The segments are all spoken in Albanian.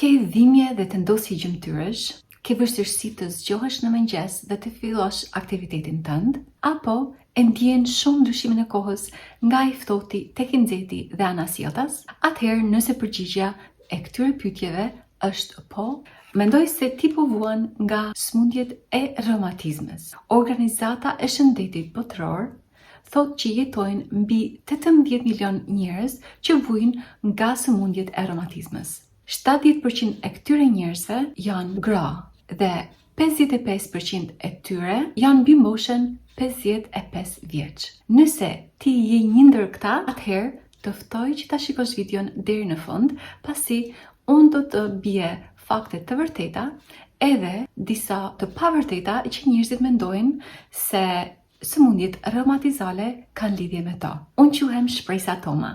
ke dhimbje dhe tendosi gjymtyrësh, ke vështirësi të zgjohesh në mëngjes dhe të fillosh aktivitetin tënd, apo e ndjen shumë ndryshimin e kohës nga i ftohti tek i nxehti dhe anasjelltas, atëherë nëse përgjigjja e këtyre pyetjeve është po, mendoj se ti po vuan nga sëmundjet e reumatizmit. Organizata e Shëndetit Botëror thot që jetojnë mbi 18 milion njerëz që vujnë nga sëmundjet e reumatizmit. 70% e këtyre njerëzve janë gra dhe 55% e tyre janë mbi moshën 55 vjeç. Nëse ti je një ndër këta, atëherë të ftoj që ta shikosh videon deri në fund, pasi unë do të bie fakte të vërteta edhe disa të pavërteta që njerëzit mendojnë se sëmundjet reumatizale kanë lidhje me to. Unë quhem Shpresa Toma.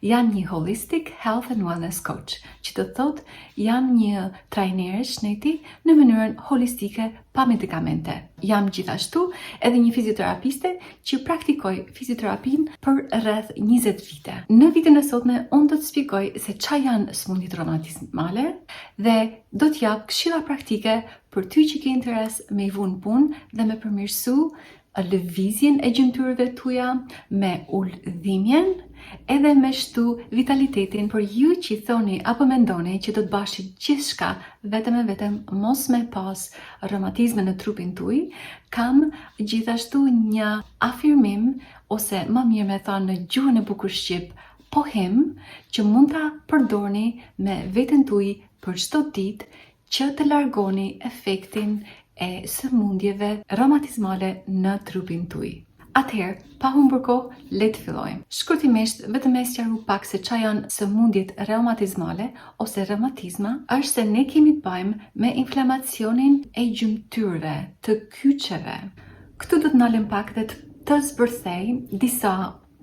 Jam një holistic health and wellness coach, që të thot jam një trajnere shneti në mënyrën holistike pa medikamente. Jam gjithashtu edhe një fizioterapiste që praktikoj fizioterapin për rreth 20 vite. Në vitin e sotme, unë do të shpjegoj se ç'a janë sëmundjet reumatizmale dhe do t'jap këshilla praktike për ty që ke interes me i vënë punë dhe me përmirësu lëvizjen e gjymtyrëve tuaja, me ulëdhimjen, edhe me shtu vitalitetin për ju që thoni apo mendoni që do të bashkët gjithçka vetëm e vetëm mos me pas reumatizme në trupin tuaj. Kam gjithashtu një afirmim, ose më mirë me thënë në gjuhën e bukur shqip, pohim, që mund ta përdorni me veten tuaj për çdo ditë që të largoni efektin e sëmundjeve reumatizmale në trupin tuaj. Atëherë, pa humbur kohë, le të fillojmë. Shkurtimisht, vetëm e sqaroj pak se ç'a janë sëmundjet reumatizmale ose reumatizma, është se ne kemi të bëjmë me inflamacionin e gjymtyrëve, të kyçeve. Këtu do të ndalim pak dhe të zbërthej disa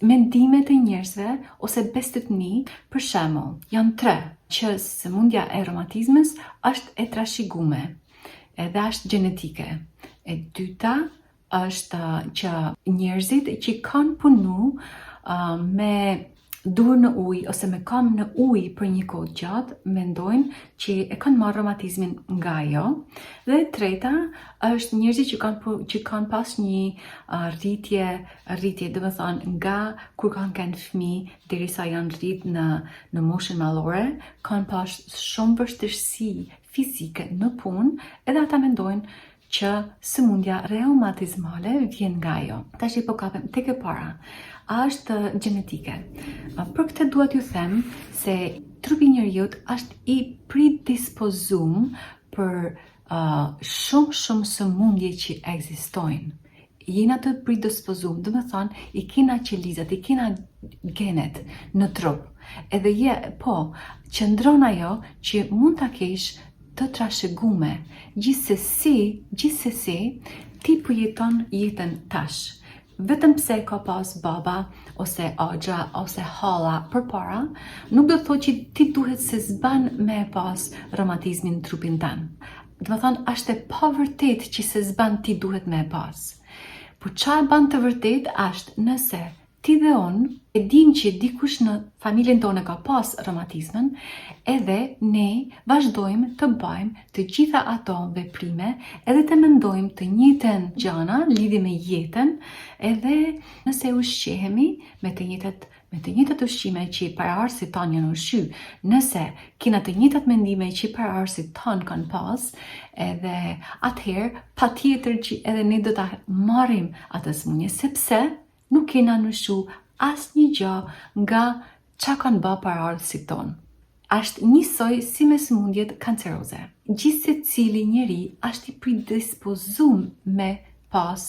mendime të njerëzve ose bestytni. Për shembull, janë 3 që sëmundja e reumatizmit është e trashëguar, edhe është gjenetike. E dyta është që njerëzit që kanë punu me dur në ujë ose me kam në ujë për një kohë gjatë, mendojnë që e kanë marrë reumatizmin nga ajo. Dhe e treta është njerëzit që kanë pas një rritje, do të thonë nga kur kanë qenë fëmijë derisa janë rrit në moshën mallore, kanë pas shumë vështirësi fizike në punë, edhe ata mendojnë që sëmundja reumatizmale vjen nga ajo. Tash po kapem tek e para. A është gjenetike? Për këtë duhet ju them se trupi i njeriut është i predispozuar për shumë sëmundje që ekzistojnë. Jena të predispozuar, do të thonë i kena qelizat, i kena genet në trup. Edhe qëndron ajo që mund ta kesh të trashëgume. Gjithsesi, ti po jeton jetën tash. Vetëm pse ka pas baba, ose agja, ose hala përpara, nuk do të thotë që ti duhet se s'ban me pas reumatizmin në trupin tënd. Do të thonë, është e pavërtet që se s'ban ti duhet me pas. Po ç'a e ban të vërtet është nëse ti dhe unë e dim që dikush në familjen tonë ka pas reumatizmin, edhe ne vazhdojmë të bëjmë të gjitha ato veprime, edhe të mendojmë të njëjtën gjëra lidhje me jetën, edhe nëse ushqehemi me të njëjtat ushqime që paraardhësit tanë janë ushqy, nëse kena të njëjtat mendime që paraardhësit tanë kanë pas, edhe atëherë patjetër që edhe ne do ta marrim atë sëmundje, sepse nuk kena nushu asnjë gjë nga ç'a kanë bërë paraardhësit tonë. Është njësoj si me sëmundjet kanceroze. Gjithsecili njeri është i predispozuar me pas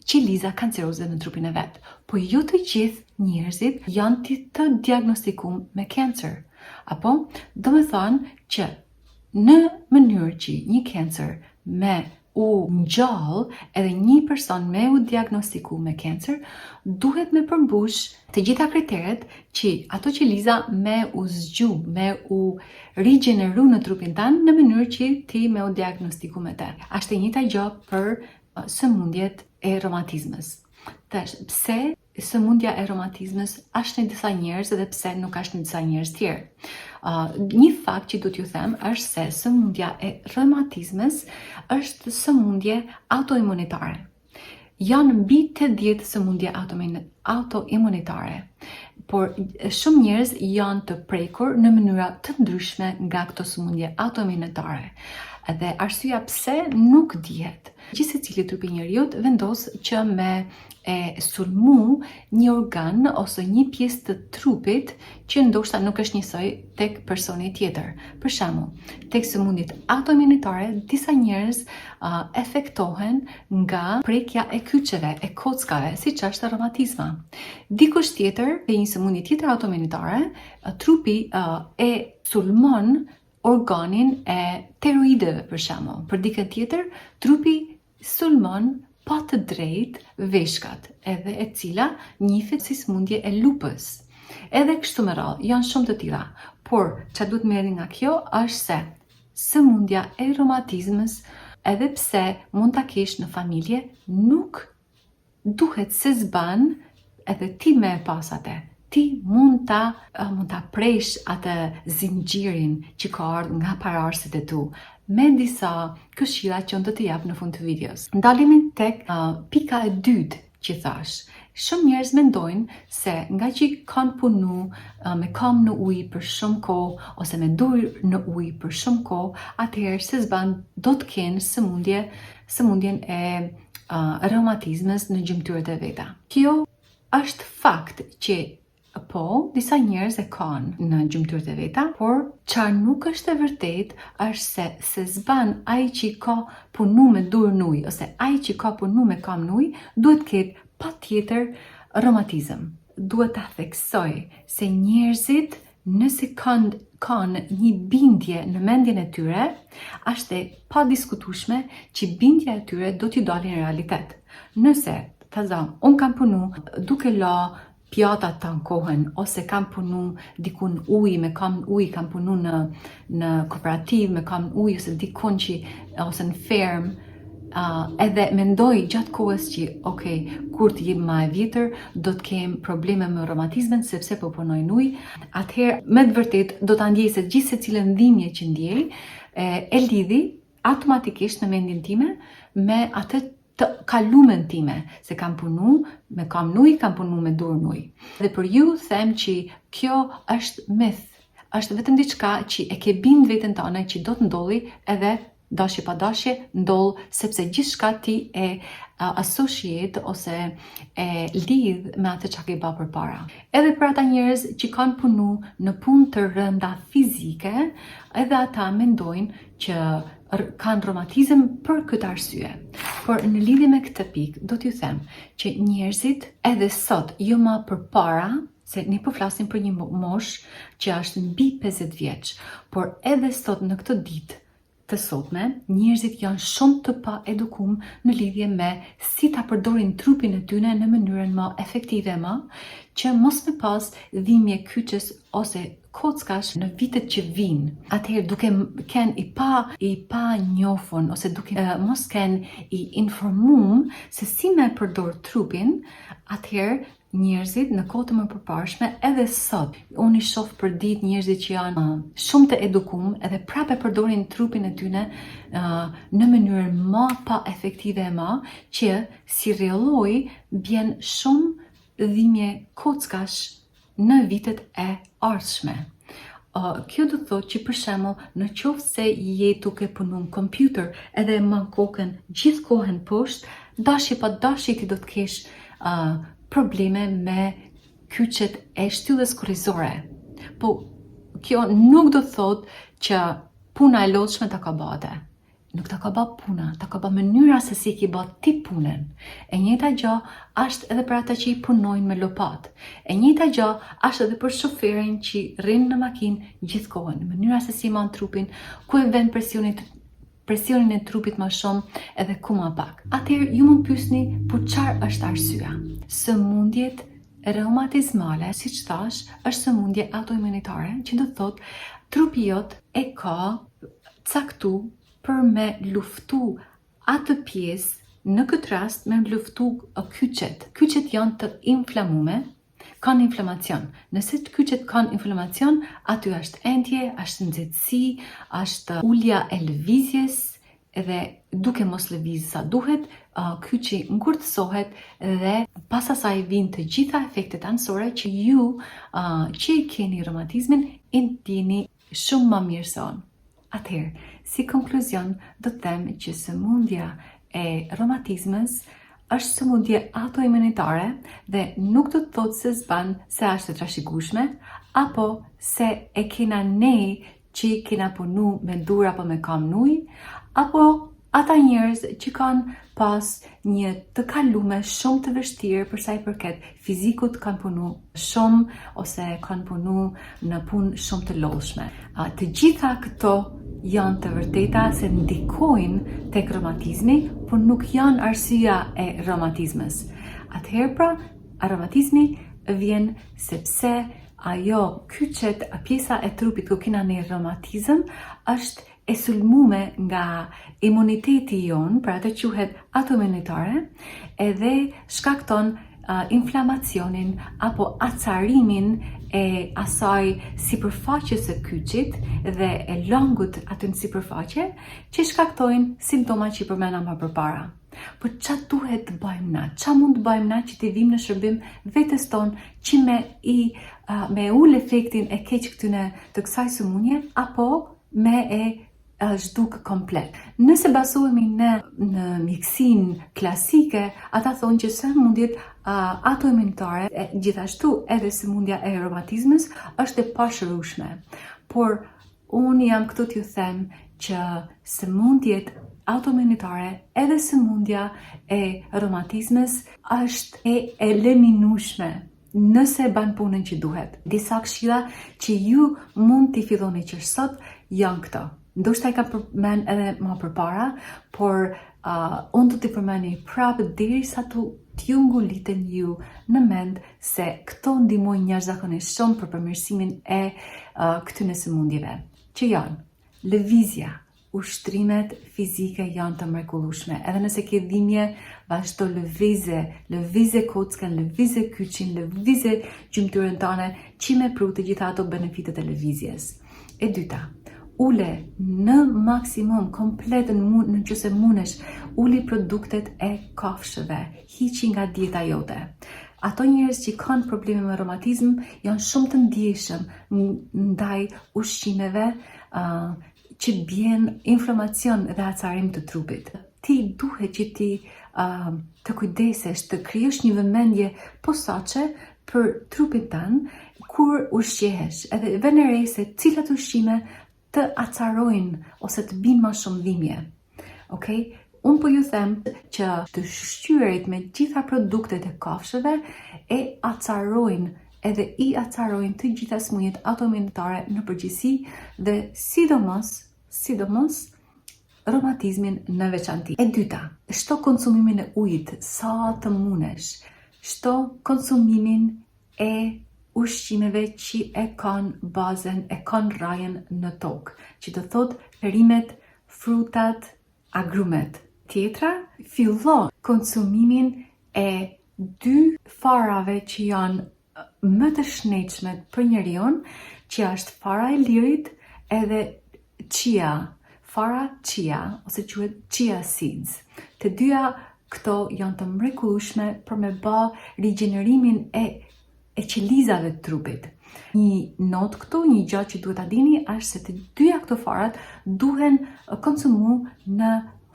qeliza kanceroze në trupin e vet. Po jo të gjithë njerëzit janë të diagnostikuar me kancer. Apo, do të thonë që në mënyrë që një kancer me u ngjall edhe një person me u diagnostiku me kancer, duhet me përmbush të gjitha kriteret që ato qeliza me u zgju, me u rigjeneru në trupin tanë në mënyrë që ti me u diagnostiku me te. Ashtë e njëjta gjë për sëmundjet e reumatizmit. Tash, pse sëmundja e reumatizmës është në disa njerëz edhe pse nuk është në disa njerëz tjerë. Një fakt që du t'ju them është se sëmundja e reumatizmës është sëmundje autoimunitare. Janë mbi 80 sëmundje autoimunitare, por shumë njerëz janë të prekur në mënyra të ndryshme nga këto sëmundje autoimunitare. Dhe arsyeja pse nuk dihet. Gjithsecili trupi i njeriut vendos që me e sulmu një organ ose një pjesë të trupit që ndoshta nuk është njësoj tek personi tjetër. Për shembull, tek sëmundjet autoimunitare, disa njerëz efektohen nga prekja e kyçeve, e kockave, siç është reumatizma. Dikush tjetër, te një sëmundje tjetër autoimunitare, trupi e sulmon organin e tiroideve për shembull. Për dikën tjetër, trupi sulmon pa të drejtë veshkat, edhe e cila njihet si sëmundje e lupës. Edhe kështu me radhë, janë shumë të tilla. Por çfarë duhet merrni nga kjo është se sëmundja e reumatizmës, edhe pse mund ta kesh në familje, nuk duhet se zban edhe ti me pas atë. Ti mund ta presh atë zinxhirin që ka ardhur nga pararësit e tu, me disa këshilla që unë do t'i jap në fund të videos. Ndalemi tek pika e dytë që thash. Shumë njerëz mendojnë se nga që kanë punu me kam në ujë për shumë kohë ose me dur në ujë për shumë kohë, atëherë se zban do të kenë sëmundjen e reumatizmës në gjymtyrët e veta. Kjo është fakt që po, disa njerëz e kanë në gjymtyrët e veta, por çfarë nuk është e vërtet është se zban ai që ka punu me dur në ujë ose ai që ka punu me kam në ujë, duhet ketë patjetër reumatizëm. Duhet ta theksoj se njerëzit nëse kanë një bindje në mendjen e tyre, është e padiskutueshme që bindja e tyre do t'i dalë në realitet. Nëse, unë kam punu duke la pjatat të ankohen, ose kam punu dikun ujë, me kam ujë, kam punu në kooperativ, me kam ujë, ose dikun ose në ferm, edhe mendoj gjatë kohës që, kur të jem ma e vjetër, do të kem probleme me reumatizmin, sepse po punoj në ujë, atëherë, me të vërtet, do të ndjej se gjithë se cilën dhimbje që ndjej, e lidhi automatikisht në mendjen time me atë të kalumen time, se kam punu me kam nuj, kam punu me dur nuj. Dhe për ju them që kjo është myth, është vetëm diçka që e ke bind veten tënde që do të ndodhi, edhe dashje pa dashje ndodh, sepse gjithçka ti e associate ose e lidh me atë çka ke bërë përpara. Edhe për ata njerëz që kanë punu në punë të rënda fizike, edhe ata mendojnë që kanë reumatizëm për këtë arsye. Por në lidhje me këtë pikë, do t'ju them që njerëzit edhe sot, jo më përpara, se ne po flasim për një moshë që është mbi 50 vjeç, por edhe sot në këtë ditë të sotme, njerëzit janë shumë të pa edukum në lidhje me si ta përdorin trupin e tyre në mënyrën më efektive që mos me pas dhimbje kyçes ose kockash në vitet që vinë. Atëherë duke ken i pa njofun ose duke mos ken i informum se si me përdor trupin, atëherë njerëzit në kohë të më përparshme edhe sot. Unë i shoh për ditë njerëzit që janë shumë të edukum edhe prapë përdorin trupin e tyre në mënyrë më pa efektive që si rrjedhoi bjen shumë dhimbje kockash në vitet e ardhshme. Kjo do thotë që për shembull, në qoftë se je duke punu në kompjuter edhe më kokën gjithë kohën poshtë, dashje pa dashje ti do të kesh probleme me kyçet e shtyllës kurrizore. Po kjo nuk do thotë që puna e lodhshme ta ka bate. Nuk ta ka bë puna, ta ka bë mënyra se si ki bë ti punën. E njëjta gjë është edhe për ata që i punojnë me lopat. E njëjta gjë është edhe për shoferin që rrin në makinë gjithë kohën. Mënyra se si mban trupin, ku e vën presionin e trupit më shumë edhe ku më pak. Atëherë ju mund pyesni, po çfarë është arsyeja? Sëmundjet reumatizmale, siç thash, është sëmundje autoimunitare, që do thotë trupi jot e ka caktu për me luftu atë pjesë Në këtë rast me luftu kyçet. Kyçet janë të inflamume, kanë inflamacion. Nëse kyçet kanë inflamacion, aty është endje, është nxehtësi, është ulja e lëvizjes, edhe duke mos lëviz sa duhet, kyçi ngurtësohet dhe pas asaj vijnë të gjitha efektet anësore që ju që i keni reumatizmin i ndjeni shumë më mirë se unë. Atëherë, si konkluzion do të them që sëmundja e reumatizmës është sëmundje autoimunitare dhe nuk do të thotë se s'ban se është e trashëgueshme apo se e kena ne që kena punu me dur apo me kam nuj, apo ata njerëz që kanë pas një të kalume shumë të vështirë për sa i përket fizikut, kanë punu shumë ose kanë punu në punë shumë të lodhshme. Të gjitha këto janë të vërteta se ndikojnë tek reumatizmi, por nuk janë arsyeja e reumatizmës. Atëherë pra, reumatizmi vjen sepse ajo kyçet, pjesa e trupit ku kena ne reumatizëm është e sulmume nga imuniteti jon, pra atë quhet autoimunitare, edhe shkakton inflamacionin apo acarimin e asaj sipërfaqes së kyçit dhe e lëngut aty në sipërfaqe që shkaktojnë simptoma që i përmenda më përpara. Por ç'a duhet të bëjmë na? Ç'a mund të bëjmë na që të vim në shërbim vetes tonë që me ul efektin e keq këtyne të kësaj sëmundje apo me e zhduk komplet. Nëse bazohemi në mjekësinë klasike, ata thonë që sëmundjet autoimunitare, gjithashtu edhe sëmundja e reumatizmës, është e pashërueshme. Por unë jam këtu t'ju them që sëmundjet autoimunitare edhe sëmundja e reumatizmës është e eliminueshme nëse ban punën që duhet. Disa këshilla që ju mund t'i filloni që sot janë këto. Ndoshta i ka përmend edhe më përpara, por unë do t'i përmeni prapë derisa t'ju nguliten ju në mend se këto ndihmojnë jashtëzakonisht shumë për përmirësimin e këtyre sëmundjeve, që janë lëvizja, ushtrimet fizike janë të mrekullueshme. Edhe nëse ke dhimbje, vazhdo lëvize kockën, lëvize kyçin, lëvize gjymtyrën tënde, që me pru të gjitha ato benefitet e lëvizjes. E dyta, ule në maksimum, komplet në qëse mundesh, uli produktet e kafshëve, hiqi nga dieta jote. Ato njerëz që kanë probleme me reumatizëm janë shumë të ndjeshëm ndaj ushqimeve që bjen inflamacion dhe acarim të trupit. Ti duhet që ti të kujdesesh, të krijosh një vëmendje posaçe për trupin tënd kur ushqehesh, edhe vënë re se cilat ushqime të acarojnë ose të binë më shumë dhimbje. Okej? Unë po ju them që të shqyret me gjitha produktet e kafshëve e acarojnë edhe i acarojnë të gjitha sëmundjet autoimunitare në përgjithësi dhe sidomos reumatizmin në veçanti. E dyta, shto konsumimin e ujit sa të mundesh. Shto konsumimin e ushqimeve që e kanë bazën, e kanë rajën në tokë, që të thot perimet, frutat, agrumet. Tjetra, fillo konsumimin e 2 farave që janë më të shnetshme për njeriu, që është fara e lirit edhe fara chia, ose quhet chia seeds. Të dyja këto janë të mrekullueshme për me bë rigjenerimin e qelizave të trupit. Një notë këtu, një gjatë që duhet ta dini, është se të dyja këto farat duhen konsumu në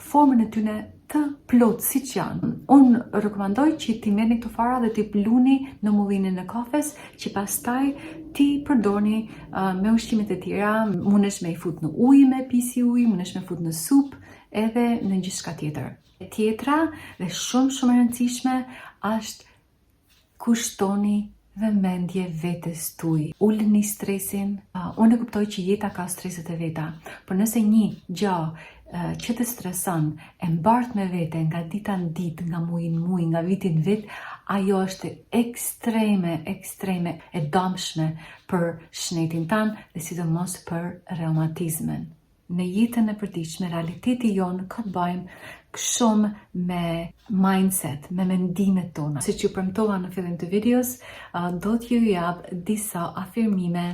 formën e tyre të plotë siç janë. Unë rekomandoj që ti merrni këto fara dhe ti pluni në mullinin e kafes, që pastaj ti përdorni me ushqimet e tjera, mundesh me i fut në ujë, me pisi ujë, mundesh me fut në supë edhe në gjithçka tjetër. Tjetra dhe shumë e rëndësishme është kushtoni vëmendje vetes tuaj. Ulni stresin. Unë e kuptoj që jeta ka streset e veta, por nëse një gjë që të streson e mbartë me vete nga dita në ditë, nga muaj në muaj, nga viti në vit, ajo është ekstreme e dëmshme për shëndetin tanë dhe sidomos për reumatizmin. në jetën e përditshme, realiteti jonë ka të bëjmë shumë me mindset, me mendimet tona. Si që premtova në fillim të videos, do t'ju jap disa afirmime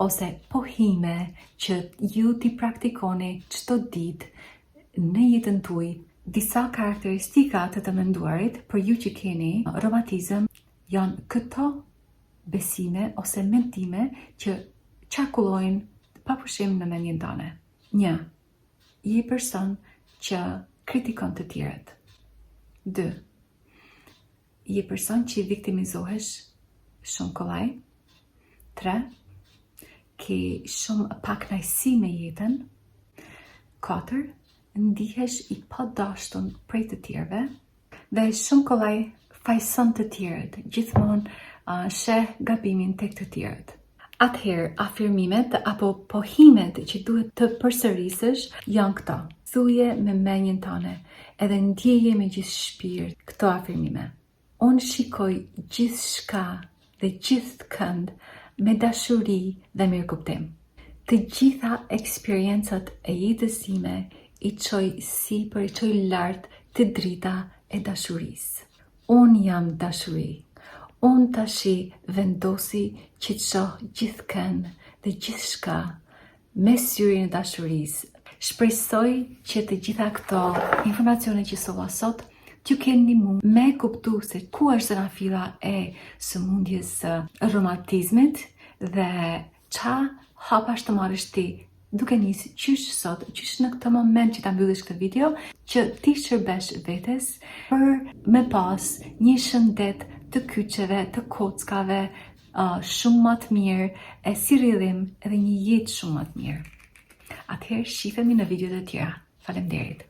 ose pohime që ju t'i praktikoni çdo ditë në jetën tuaj. Disa karakteristika të të menduarit për ju që keni romatizëm janë këto besime ose mendime që qarkullojnë pa pushim në mendjen tënde. 1. Je person që kritikon të tjerët. 2. Je person që viktimizohesh shumë kollaj. 3. Ke shumë pak kënaqësi me jetën. 4. Ndihesh i padashtun prej të tjerëve dhe shumë kollaj fajson të tjerët, gjithmonë sheh gabimin tek të tjerët. Atëherë, afirmimet apo pohimet që duhet të përsërisësh janë këto. Thuaje me mendjen tënde edhe ndjeje me gjithë shpirt këto afirmime. Unë shikoj gjithçka dhe gjithkënd me dashuri dhe mirëkuptim. Të gjitha eksperiencat e jetës time i çoj sipër, i çoj lart të drita e dashurisë. Unë jam dashuri. Unë tashi vendosi që të shoh gjithkënd dhe gjithçka me syrin e dashurisë. Shpresoj që të gjitha këto informacione që solla sot t'ju kenë ndihmu me kuptu se ku është zona filla e sëmundjes së romatizmit dhe qa hapash të marrësh ti duke nisë qysh sot, qysh në këtë moment që ta mbyllish këtë video, që ti shërbesh vetes për me pas një shëndet të kyçeve, të kockave, shumë më të mirë, e si rrjedhim edhe një jetë shumë më të mirë. Atëherë shifemi në videot e tjera. Faleminderit.